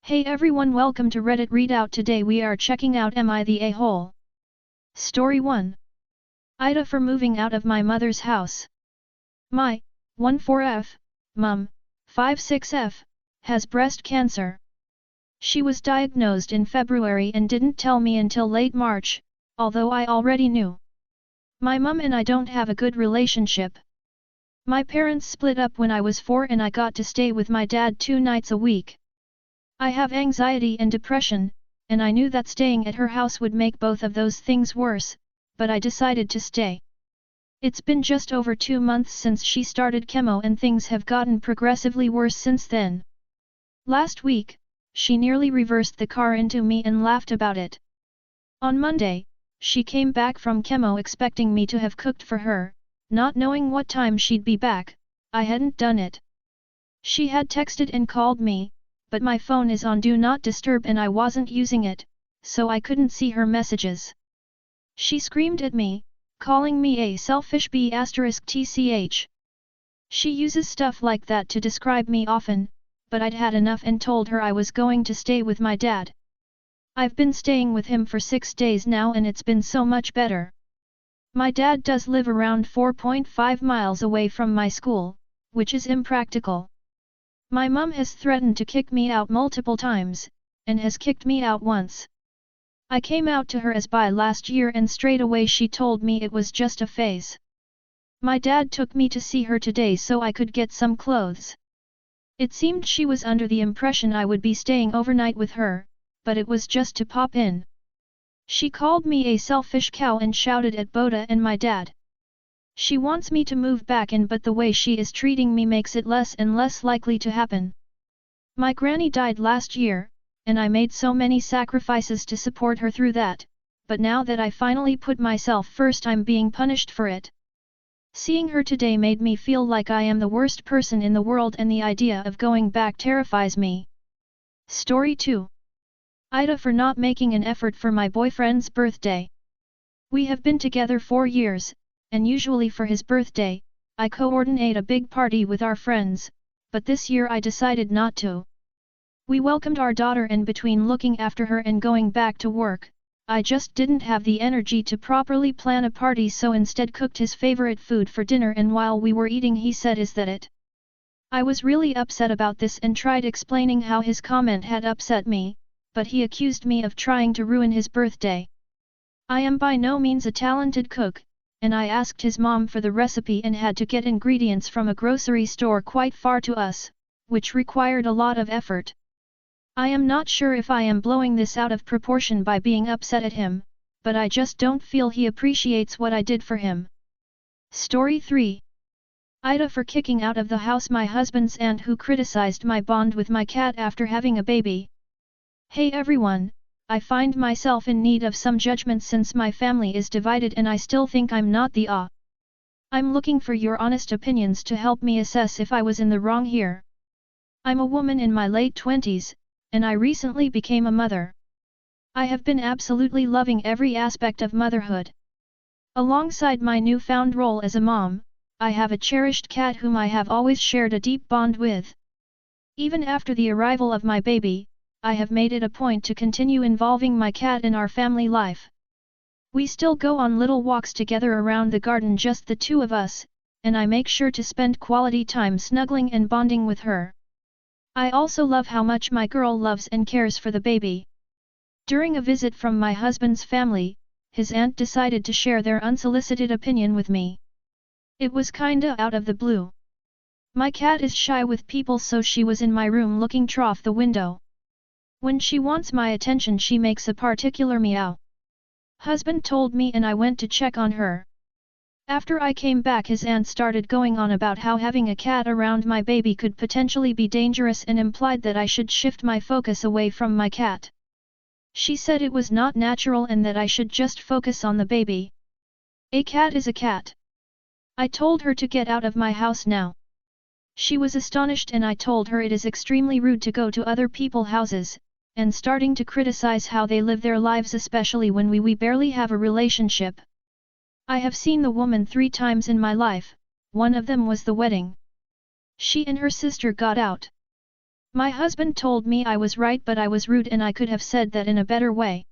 Hey everyone, welcome to Reddit Readout. Today we are checking out AmItheA whole. Story 1. AITA for moving out of my mother's house. My 14F, mum, 56F, has breast cancer. She was diagnosed in February and didn't tell me until late March, although I already knew. My mum and I don't have a good relationship. My parents split up when I was 4 and I got to stay with my dad 2 nights a week. I have anxiety and depression, and I knew that staying at her house would make both of those things worse, but I decided to stay. It's been just over 2 months since she started chemo and things have gotten progressively worse since then. Last week, she nearly reversed the car into me and laughed about it. On Monday, she came back from chemo expecting me to have cooked for her, not knowing what time she'd be back. I hadn't done it. She had texted and called me, but my phone is on Do Not Disturb and I wasn't using it, so I couldn't see her messages. She screamed at me, calling me a selfish b*tch. She uses stuff like that to describe me often, but I'd had enough and told her I was going to stay with my dad. I've been staying with him for 6 days now and it's been so much better. My dad does live around 4.5 miles away from my school, which is impractical. My mum has threatened to kick me out multiple times, and has kicked me out once. I came out to her as bi last year and straight away she told me it was just a phase. My dad took me to see her today so I could get some clothes. It seemed she was under the impression I would be staying overnight with her, but it was just to pop in. She called me a selfish cow and shouted at Boda and my dad. She wants me to move back in, but the way she is treating me makes it less and less likely to happen. My granny died last year, and I made so many sacrifices to support her through that, but now that I finally put myself first I'm being punished for it. Seeing her today made me feel like I am the worst person in the world and the idea of going back terrifies me. Story 2. AITA for not making an effort for my boyfriend's birthday. We have been together 4 years, and usually for his birthday, I coordinate a big party with our friends, but this year I decided not to. We welcomed our daughter and between looking after her and going back to work, I just didn't have the energy to properly plan a party, so instead cooked his favorite food for dinner, and while we were eating he said, "Is that it?" I was really upset about this and tried explaining how his comment had upset me, but he accused me of trying to ruin his birthday. I am by no means a talented cook, and I asked his mom for the recipe and had to get ingredients from a grocery store quite far to us, which required a lot of effort. I am not sure if I am blowing this out of proportion by being upset at him, but I just don't feel he appreciates what I did for him. Story 3. AITA for kicking out of the house my husband's aunt who criticized my bond with my cat after having a baby. Hey everyone, I find myself in need of some judgment since my family is divided and I still think I'm not the I'm looking for your honest opinions to help me assess if I was in the wrong here. I'm a woman in my late 20s, and I recently became a mother. I have been absolutely loving every aspect of motherhood. Alongside my newfound role as a mom, I have a cherished cat whom I have always shared a deep bond with. Even after the arrival of my baby, I have made it a point to continue involving my cat in our family life. We still go on little walks together around the garden, just the 2 of us, and I make sure to spend quality time snuggling and bonding with her. I also love how much my girl loves and cares for the baby. During a visit from my husband's family, his aunt decided to share their unsolicited opinion with me. It was kinda out of the blue. My cat is shy with people, so she was in my room looking through the window. When she wants my attention she makes a particular meow. Husband told me and I went to check on her. After I came back his aunt started going on about how having a cat around my baby could potentially be dangerous and implied that I should shift my focus away from my cat. She said it was not natural and that I should just focus on the baby. A cat is a cat. I told her to get out of my house now. She was astonished and I told her it is extremely rude to go to other people's houses, and starting to criticize how they live their lives, especially when we barely have a relationship. I have seen the woman 3 times in my life, one of them was the wedding. She and her sister got out. My husband told me I was right, but I was rude and I could have said that in a better way.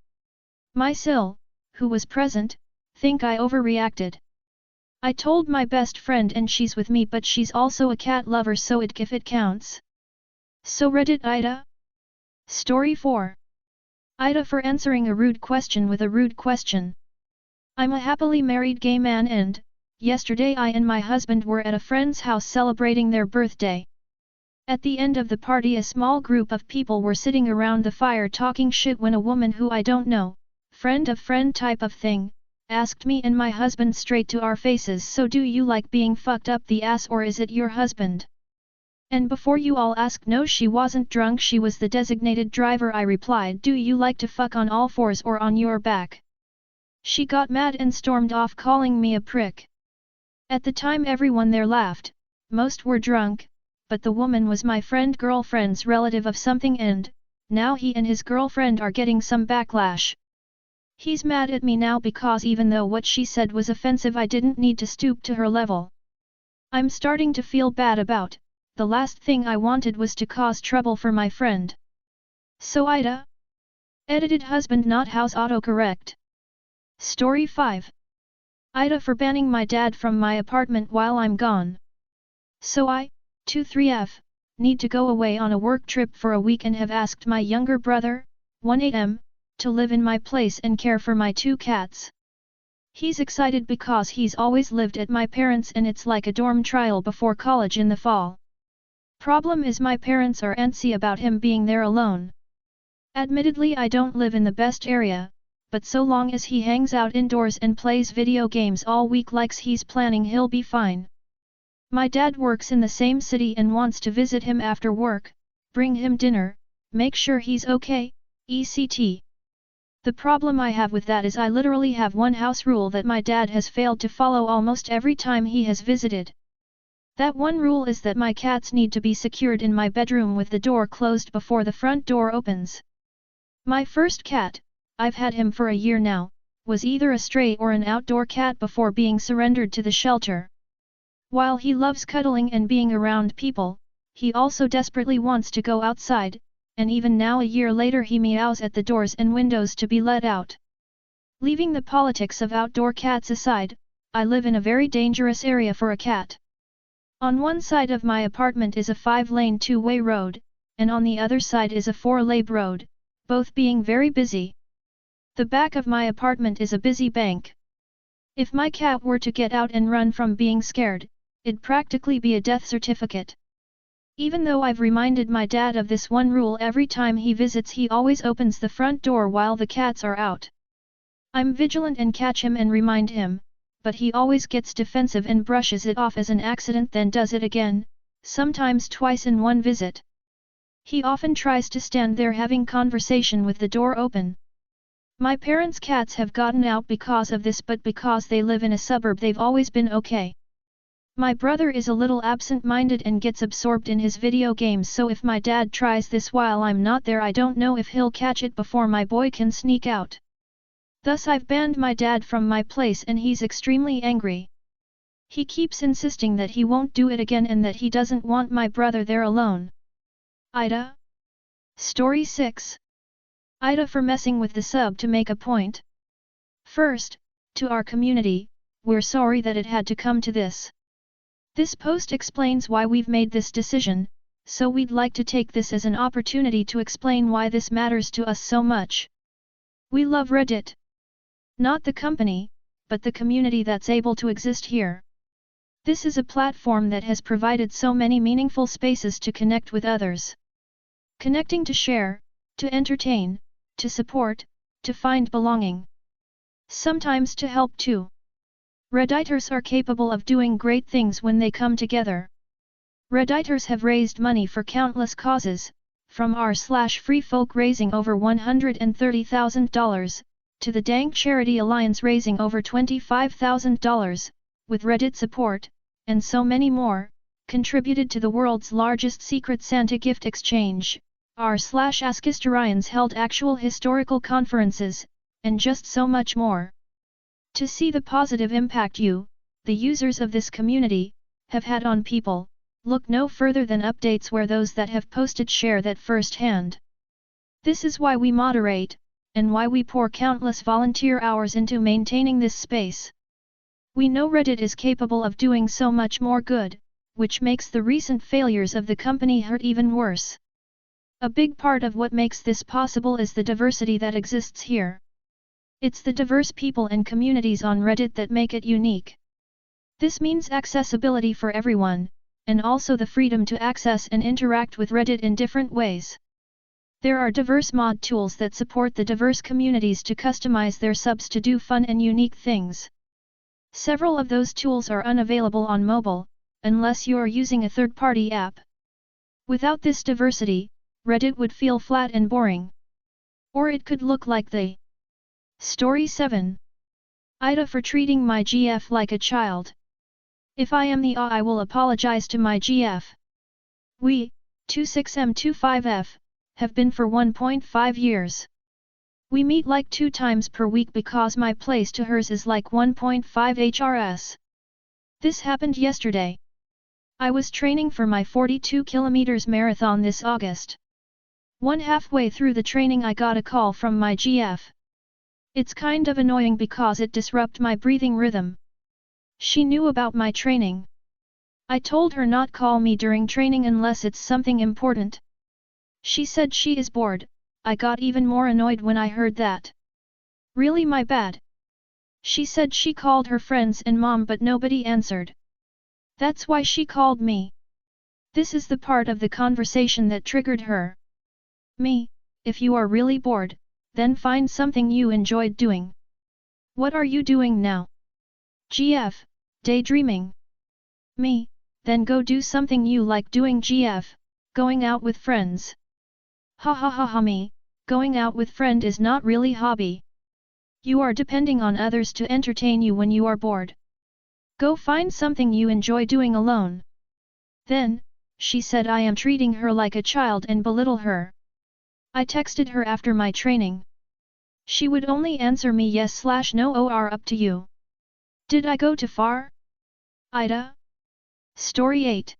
My Sil, who was present, think I overreacted. I told my best friend and she's with me, but she's also a cat lover, so if it counts. So Reddit AITA? Story 4. AITA for answering a rude question with a rude question. I'm a happily married gay man and, yesterday I and my husband were at a friend's house celebrating their birthday. At the end of the party a small group of people were sitting around the fire talking shit when a woman who I don't know, friend of friend type of thing, asked me and my husband straight to our faces, so do you like being fucked up the ass or is it your husband? And before you all ask, no, she wasn't drunk, she was the designated driver, I replied. Do you like to fuck on all fours or on your back? She got mad and stormed off calling me a prick. At the time everyone there laughed, most were drunk, but the woman was my friend girlfriend's relative of something and, now he and his girlfriend are getting some backlash. He's mad at me now because even though what she said was offensive I didn't need to stoop to her level. I'm starting to feel bad about, the last thing I wanted was to cause trouble for my friend. So AITA? Edited husband not house autocorrect. Story 5. AITA for banning my dad from my apartment while I'm gone. So I, 23F, need to go away on a work trip for a week and have asked my younger brother, 18M, to live in my place and care for my 2 cats. He's excited because he's always lived at my parents' and it's like a dorm trial before college in the fall. Problem is my parents are antsy about him being there alone. Admittedly I don't live in the best area, but so long as he hangs out indoors and plays video games all week like he's planning, he'll be fine. My dad works in the same city and wants to visit him after work, bring him dinner, make sure he's okay, etc. The problem I have with that is I literally have one house rule that my dad has failed to follow almost every time he has visited. That one rule is that my cats need to be secured in my bedroom with the door closed before the front door opens. My first cat, I've had him for a year now, was either a stray or an outdoor cat before being surrendered to the shelter. While he loves cuddling and being around people, he also desperately wants to go outside, and even now a year later he meows at the doors and windows to be let out. Leaving the politics of outdoor cats aside, I live in a very dangerous area for a cat. On one side of my apartment is a 5-lane 2-way road, and on the other side is a 4-lane road, both being very busy. The back of my apartment is a busy bank. If my cat were to get out and run from being scared, it'd practically be a death certificate. Even though I've reminded my dad of this one rule every time he visits, he always opens the front door while the cats are out. I'm vigilant and catch him and remind him, but he always gets defensive and brushes it off as an accident, then does it again, sometimes twice in one visit. He often tries to stand there having conversation with the door open. My parents' cats have gotten out because of this, but because they live in a suburb they've always been okay. My brother is a little absent-minded and gets absorbed in his video games, so if my dad tries this while I'm not there I don't know if he'll catch it before my boy can sneak out. Thus I've banned my dad from my place and he's extremely angry. He keeps insisting that he won't do it again and that he doesn't want my brother there alone. AITA? Story 6. AITA for messing with the sub to make a point. First, to our community, we're sorry that it had to come to this. This post explains why we've made this decision, so we'd like to take this as an opportunity to explain why this matters to us so much. We love Reddit. Not the company, but the community that's able to exist here. This is a platform that has provided so many meaningful spaces to connect with others. Connecting to share, to entertain, to support, to find belonging. Sometimes to help too. Redditors are capable of doing great things when they come together. Redditors have raised money for countless causes, from r/Free Folk raising over $130,000, to the Dank Charity Alliance raising over $25,000, with Reddit support, and so many more, contributed to the world's largest Secret Santa gift exchange, r/Askhistorians held actual historical conferences, and just so much more. To see the positive impact you, the users of this community, have had on people, look no further than updates where those that have posted share that firsthand. This is why we moderate, and why we pour countless volunteer hours into maintaining this space. We know Reddit is capable of doing so much more good, which makes the recent failures of the company hurt even worse. A big part of what makes this possible is the diversity that exists here. It's the diverse people and communities on Reddit that make it unique. This means accessibility for everyone, and also the freedom to access and interact with Reddit in different ways. There are diverse mod tools that support the diverse communities to customize their subs to do fun and unique things. Several of those tools are unavailable on mobile, unless you're using a third-party app. Without this diversity, Reddit would feel flat and boring. Or it could look like the Story 7. AITA for treating my GF like a child. If I am the I will apologize to my GF. We, 26M25F, have been for 1.5 years. We meet like 2 times per week because my place to hers is like 1.5 HRS. This happened yesterday. I was training for my 42 kilometers marathon this August. Halfway through the training I got a call from my GF. It's kind of annoying because it disrupts my breathing rhythm. She knew about my training. I told her not call me during training unless it's something important. She said she is bored. I got even more annoyed when I heard that. Really my bad. She said she called her friends and mom but nobody answered. That's why she called me. This is the part of the conversation that triggered her. Me, if you are really bored, then find something you enjoyed doing. What are you doing now? GF, daydreaming. Me, then go do something you like doing. GF, going out with friends. Ha ha ha ha. Me, going out with friend is not really hobby. You are depending on others to entertain you when you are bored. Go find something you enjoy doing alone. Then, she said I am treating her like a child and belittle her. I texted her after my training. She would only answer me yes/no or up to you. Did I go too far? AITA? Story 8.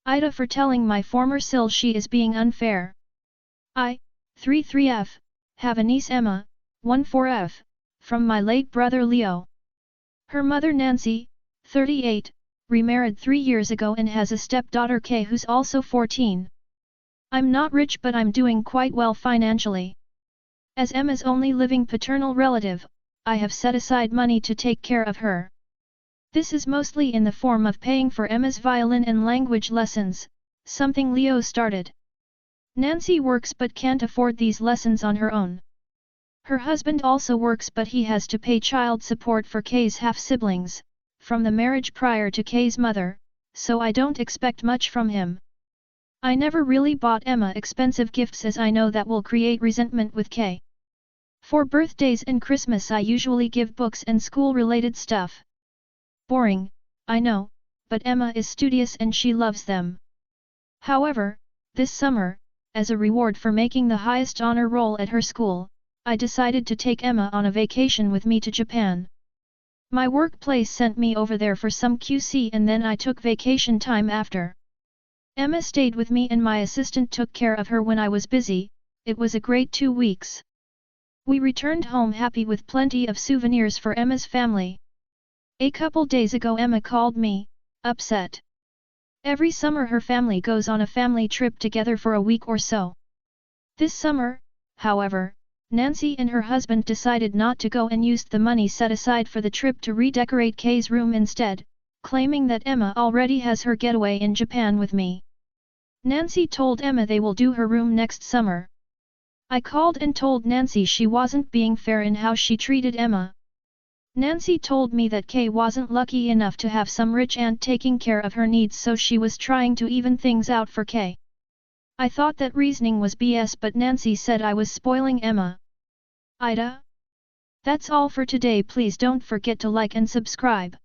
AITA for telling my former sil she is being unfair. I, 33F, have a niece Emma, 14F, from my late brother Leo. Her mother Nancy, 38, remarried 3 years ago and has a stepdaughter Kay who's also 14. I'm not rich but I'm doing quite well financially. As Emma's only living paternal relative, I have set aside money to take care of her. This is mostly in the form of paying for Emma's violin and language lessons, something Leo started. Nancy works but can't afford these lessons on her own. Her husband also works but he has to pay child support for Kay's half-siblings, from the marriage prior to Kay's mother, so I don't expect much from him. I never really bought Emma expensive gifts as I know that will create resentment with Kay. For birthdays and Christmas I usually give books and school-related stuff. Boring, I know, but Emma is studious and she loves them. However, this summer, as a reward for making the highest honor roll at her school, I decided to take Emma on a vacation with me to Japan. My workplace sent me over there for some QC and then I took vacation time after. Emma stayed with me and my assistant took care of her when I was busy. It was a great 2 weeks. We returned home happy with plenty of souvenirs for Emma's family. A couple days ago Emma called me, upset. Every summer her family goes on a family trip together for a week or so. This summer, however, Nancy and her husband decided not to go and used the money set aside for the trip to redecorate Kay's room instead, claiming that Emma already has her getaway in Japan with me. Nancy told Emma they will do her room next summer. I called and told Nancy she wasn't being fair in how she treated Emma. Nancy told me that Kay wasn't lucky enough to have some rich aunt taking care of her needs so she was trying to even things out for Kay. I thought that reasoning was BS but Nancy said I was spoiling Emma. AITA? That's all for today. Please don't forget to like and subscribe.